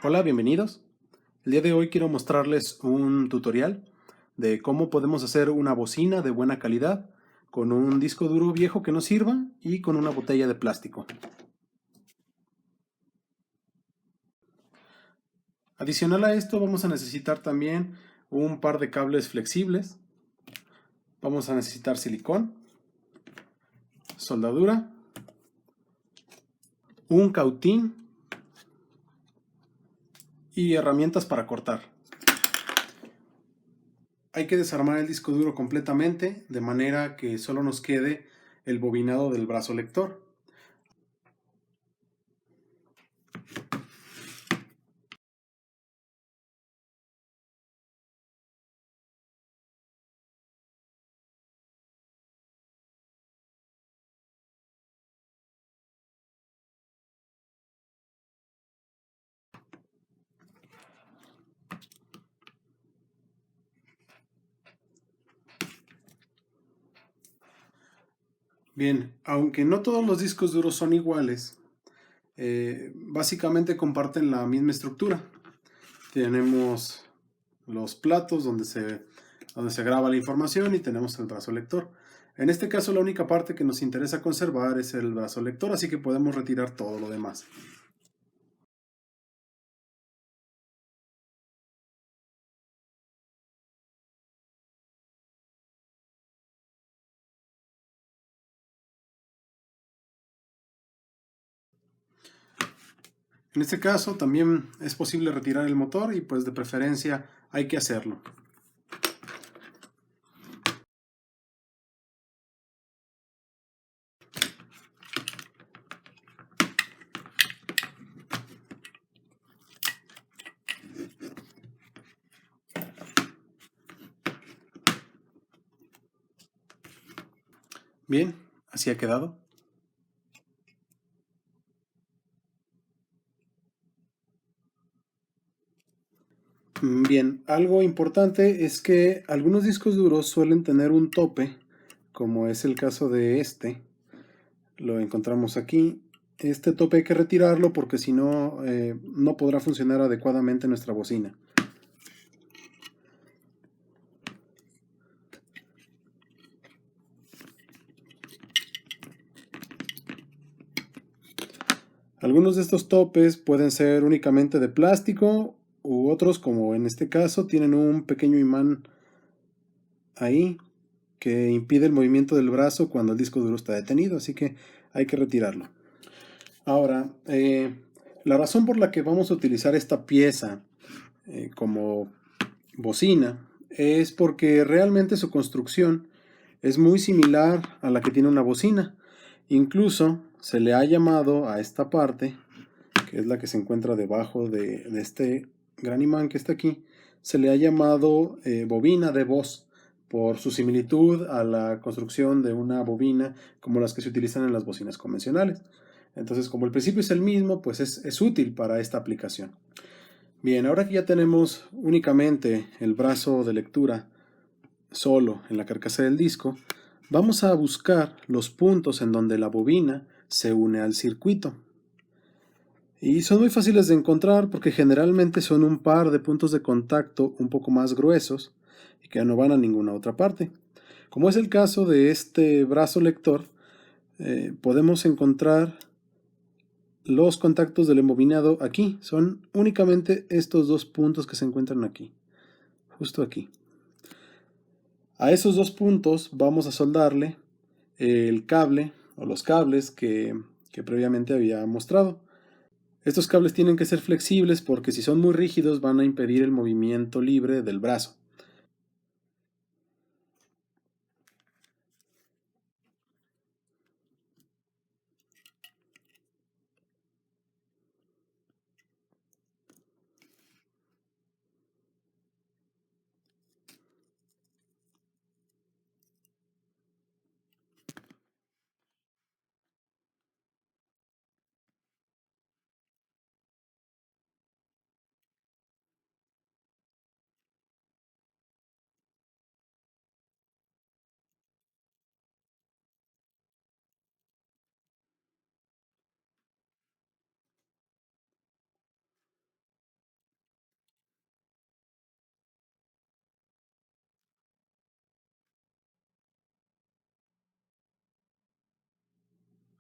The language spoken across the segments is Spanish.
Hola, bienvenidos. El día de hoy quiero mostrarles un tutorial de cómo podemos hacer una bocina de buena calidad con un disco duro viejo que nos sirva y con una botella de plástico. Adicional a esto vamos a necesitar también un par de cables flexibles. Vamos a necesitar silicón, soldadura, un cautín y herramientas para cortar. Hay que desarmar el disco duro completamente de manera que solo nos quede el bobinado del brazo lector. Bien, aunque no todos los discos duros son iguales, básicamente comparten la misma estructura. Tenemos los platos donde se graba la información y tenemos el brazo lector. En este caso la única parte que nos interesa conservar es el brazo lector, así que podemos retirar todo lo demás. En este caso también es posible retirar el motor y pues de preferencia hay que hacerlo. Bien, así ha quedado. Bien, algo importante es que algunos discos duros suelen tener un tope, como es el caso de este. Lo encontramos aquí. Este tope hay que retirarlo porque si no, no podrá funcionar adecuadamente nuestra bocina. Algunos de estos topes pueden ser únicamente de plástico u otros, como en este caso, tienen un pequeño imán ahí que impide el movimiento del brazo cuando el disco duro está detenido, así que hay que retirarlo. Ahora, la razón por la que vamos a utilizar esta pieza como bocina es porque realmente su construcción es muy similar a la que tiene una bocina. Incluso se le ha llamado a esta parte, que es la que se encuentra debajo de este gran imán que está aquí, se le ha llamado bobina de voz por su similitud a la construcción de una bobina como las que se utilizan en las bocinas convencionales. Entonces, como el principio es el mismo, pues es útil para esta aplicación. Bien, ahora que ya tenemos únicamente el brazo de lectura solo en la carcasa del disco, vamos a buscar los puntos en donde la bobina se une al circuito. Y son muy fáciles de encontrar porque generalmente son un par de puntos de contacto un poco más gruesos y que no van a ninguna otra parte. Como es el caso de este brazo lector, podemos encontrar los contactos del embobinado aquí. Son únicamente estos dos puntos que se encuentran aquí, justo aquí. A esos dos puntos vamos a soldarle el cable o los cables que previamente había mostrado. Estos cables tienen que ser flexibles porque si son muy rígidos van a impedir el movimiento libre del brazo.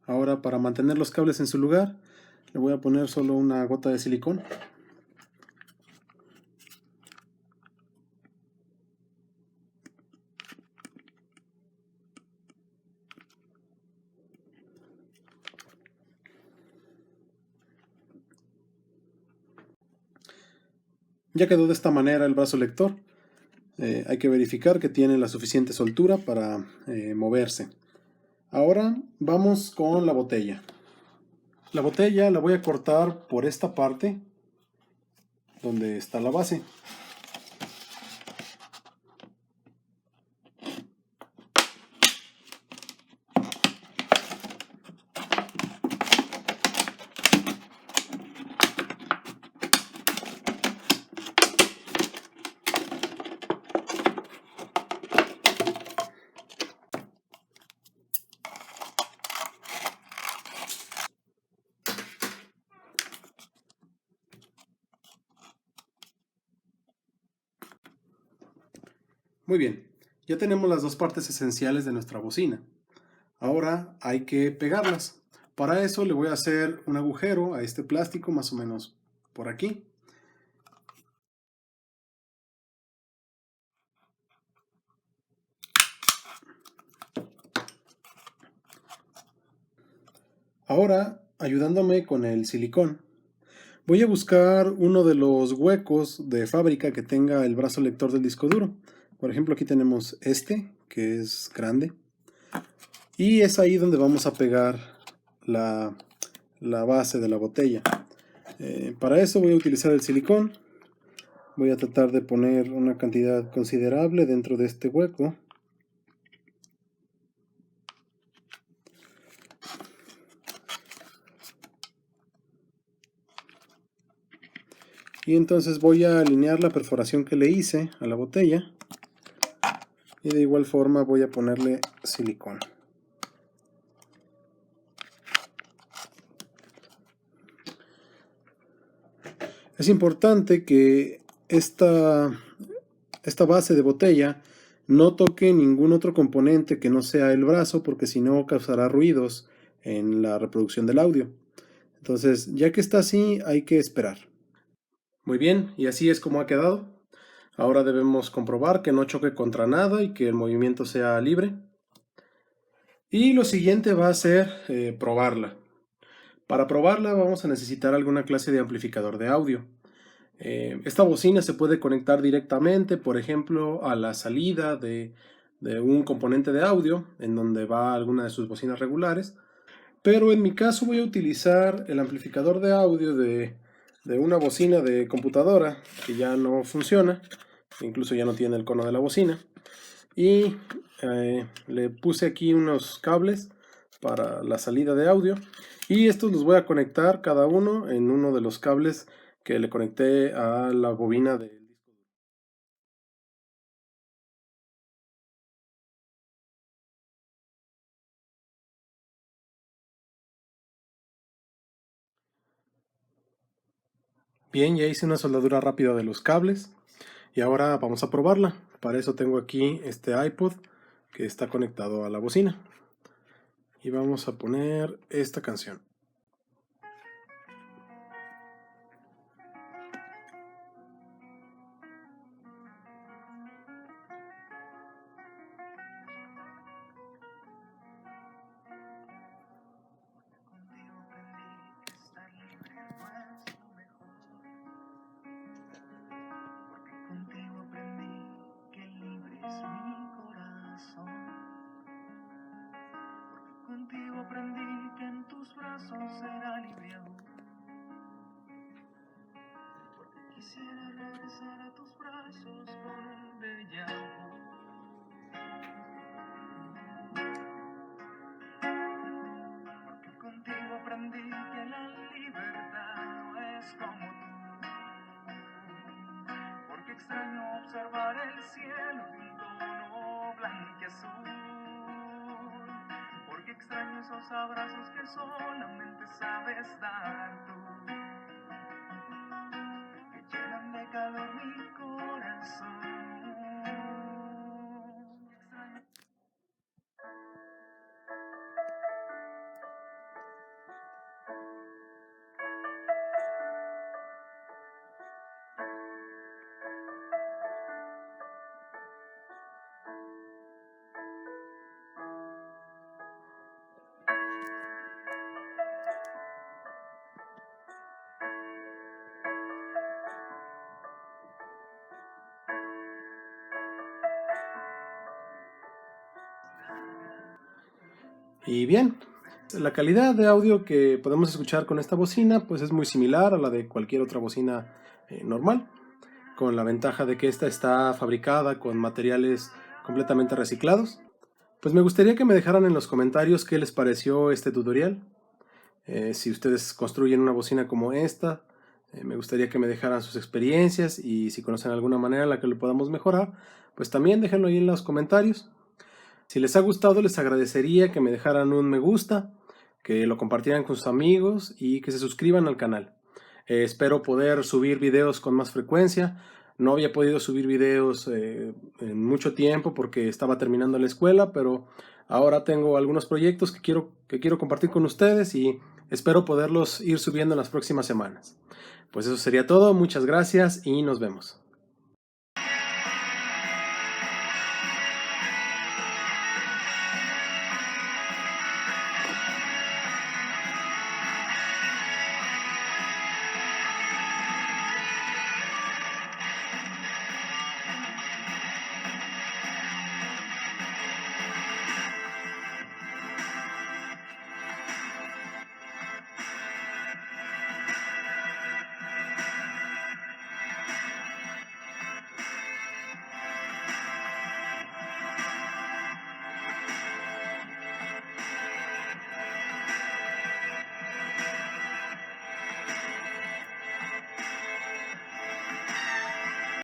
Ahora, para mantener los cables en su lugar, le voy a poner solo una gota de silicón. Ya quedó de esta manera el brazo lector. Hay que verificar que tiene la suficiente soltura para moverse. Ahora vamos con la botella. La botella la voy a cortar por esta parte donde está la base. Muy bien, ya tenemos las dos partes esenciales de nuestra bocina. Ahora hay que pegarlas. Para eso le voy a hacer un agujero a este plástico más o menos por aquí. Ahora, ayudándome con el silicón, voy a buscar uno de los huecos de fábrica que tenga el brazo lector del disco duro. Por ejemplo, aquí tenemos este, que es grande. Y es ahí donde vamos a pegar la base de la botella. Para eso voy a utilizar el silicón. Voy a tratar de poner una cantidad considerable dentro de este hueco. Y entonces voy a alinear la perforación que le hice a la botella. Y de igual forma voy a ponerle silicón. Es importante que esta base de botella no toque ningún otro componente que no sea el brazo, porque si no causará ruidos en la reproducción del audio. Entonces, ya que está así, hay que esperar. Muy bien, y así es como ha quedado. Ahora debemos comprobar que no choque contra nada y que el movimiento sea libre. Y lo siguiente va a ser probarla. Para probarla vamos a necesitar alguna clase de amplificador de audio. Esta bocina se puede conectar directamente, por ejemplo, a la salida de un componente de audio, en donde va alguna de sus bocinas regulares. Pero en mi caso voy a utilizar el amplificador de audio de una bocina de computadora que ya no funciona, incluso ya no tiene el cono de la bocina. Y le puse aquí unos cables para la salida de audio. Y estos los voy a conectar cada uno en uno de los cables que le conecté a la bobina del disco duro. Bien, ya hice una soldadura rápida de los cables y ahora vamos a probarla. Para eso tengo aquí este iPod que está conectado a la bocina. Y vamos a poner esta canción. Contigo aprendí que libre es mi corazón. Porque contigo aprendí que en tus brazos será libre aún. Porque quisiera regresar a tus brazos con un déjà vu. Porque contigo aprendí que la libertad no es como tú. Porque extraño observar el cielo de un tono blanqueazul. Porque extraño esos abrazos que solamente sabes dar tú, que llenan de calor mi corazón. Extraño Y bien, la calidad de audio que podemos escuchar con esta bocina pues es muy similar a la de cualquier otra bocina normal, con la ventaja de que esta está fabricada con materiales completamente reciclados. Pues me gustaría que me dejaran en los comentarios qué les pareció este tutorial. Si ustedes construyen una bocina como esta, me gustaría que me dejaran sus experiencias, y si conocen alguna manera en la que lo podamos mejorar, pues también déjenlo ahí en los comentarios. Si les ha gustado, les agradecería que me dejaran un me gusta, que lo compartieran con sus amigos y que se suscriban al canal. Espero poder subir videos con más frecuencia. No había podido subir videos en mucho tiempo porque estaba terminando la escuela, pero ahora tengo algunos proyectos que quiero compartir con ustedes y espero poderlos ir subiendo en las próximas semanas. Pues eso sería todo, muchas gracias y nos vemos.